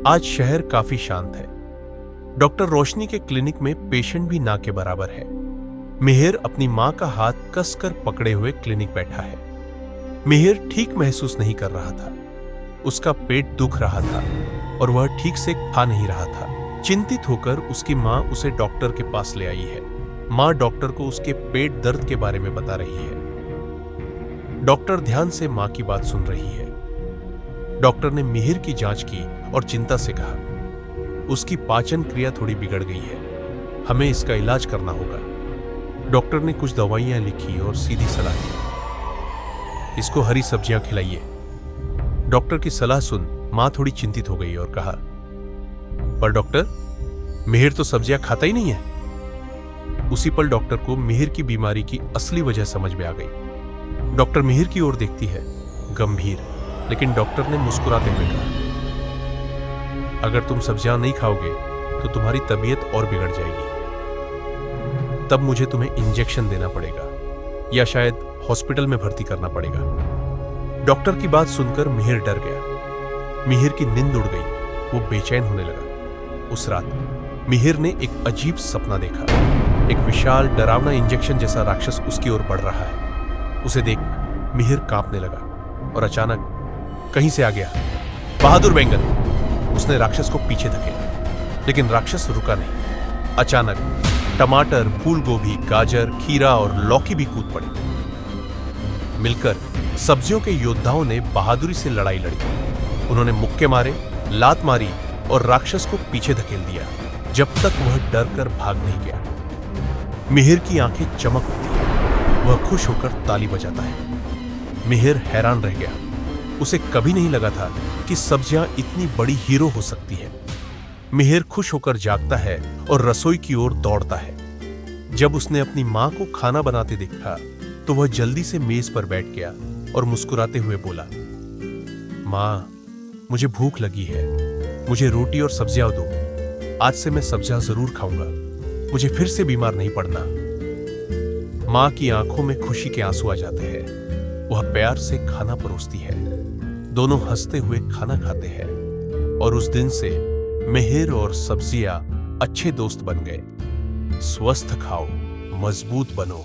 आज शहर काफी शांत है। डॉक्टर रोशनी के क्लिनिक में पेशेंट भी ना के बराबर है। मिहिर अपनी मां का हाथ कसकर पकड़े हुए क्लिनिक बैठा है। मिहिर ठीक महसूस नहीं कर रहा था। उसका पेट दुख रहा था और वह ठीक से खा नहीं रहा था। चिंतित होकर उसकी मां उसे डॉक्टर के पास ले आई है। मां डॉक्टर को उसके पेट दर्द के बारे में बता रही है। डॉक्टर ध्यान से मां की बात सुन रही है। डॉक्टर ने मिहिर की जांच की और चिंता से कहा, उसकी पाचन क्रिया थोड़ी बिगड़ गई है, हमें इसका इलाज करना होगा। डॉक्टर ने कुछ दवाइयां लिखी और सीधी सलाह दी, इसको हरी सब्जियां खिलाइए। डॉक्टर की सलाह सुन मां थोड़ी चिंतित हो गई और कहा, पर डॉक्टर, मिहिर तो सब्जियां खाता ही नहीं है। उसी पल डॉक्टर को मिहिर की बीमारी की असली वजह समझ में आ गई। डॉक्टर मिहिर की ओर देखती है, गंभीर, लेकिन डॉक्टर ने मुस्कुराते हुए कहा, अगर तुम सब्जियां नहीं खाओगे तो तुम्हारी तबीयत और बिगड़ जाएगी। तब मुझे तुम्हें इंजेक्शन देना पड़ेगा या शायद हॉस्पिटल में भर्ती करना पड़ेगा। डॉक्टर की बात सुनकर मिहिर डर गया। मिहिर की नींद उड़ गई, वो बेचैन होने लगा। उस रात मिहिर ने एक अजीब सपना देखा। एक विशाल डरावना इंजेक्शन जैसा राक्षस उसकी ओर बढ़ रहा है। उसे देख मिहिर कांपने लगा और अचानक कहीं से आ गया, बहादुर बैंगन। उसने राक्षस को पीछे धकेला, लेकिन राक्षस रुका नहीं। अचानक टमाटर, फूल गोभी, गाजर, खीरा और लौकी भी कूद पड़े। मिलकर सब्जियों के योद्धाओं ने बहादुरी से लड़ाई लड़ी। उन्होंने मुक्के मारे, लात मारी और राक्षस को पीछे धकेल दिया, जब तक वह डर कर भाग नहीं गया। मिहिर की आंखें चमक उठती हैं। वह खुश होकर ताली बजाता है। मिहिर हैरान रह गया। उसे कभी नहीं लगा था कि सब्जियां इतनी बड़ी हीरो हो सकती है। मिहिर खुश होकर जागता है और रसोई की ओर दौड़ता है। जब उसने अपनी मां को खाना बनाते देखा तो वह जल्दी से मेज पर बैठ गया और मुस्कुराते हुए बोला, मां, मुझे भूख लगी है, मुझे रोटी और सब्जियां दो। आज से मैं सब्जियां जरूर खाऊंगा, मुझे फिर से बीमार नहीं पड़ना। मां की आंखों में खुशी के आंसू आ जाते हैं। वह प्यार से खाना परोसती है। दोनों हंसते हुए खाना खाते हैं और उस दिन से मिहिर और सब्जियां अच्छे दोस्त बन गए। स्वस्थ खाओ, मजबूत बनो।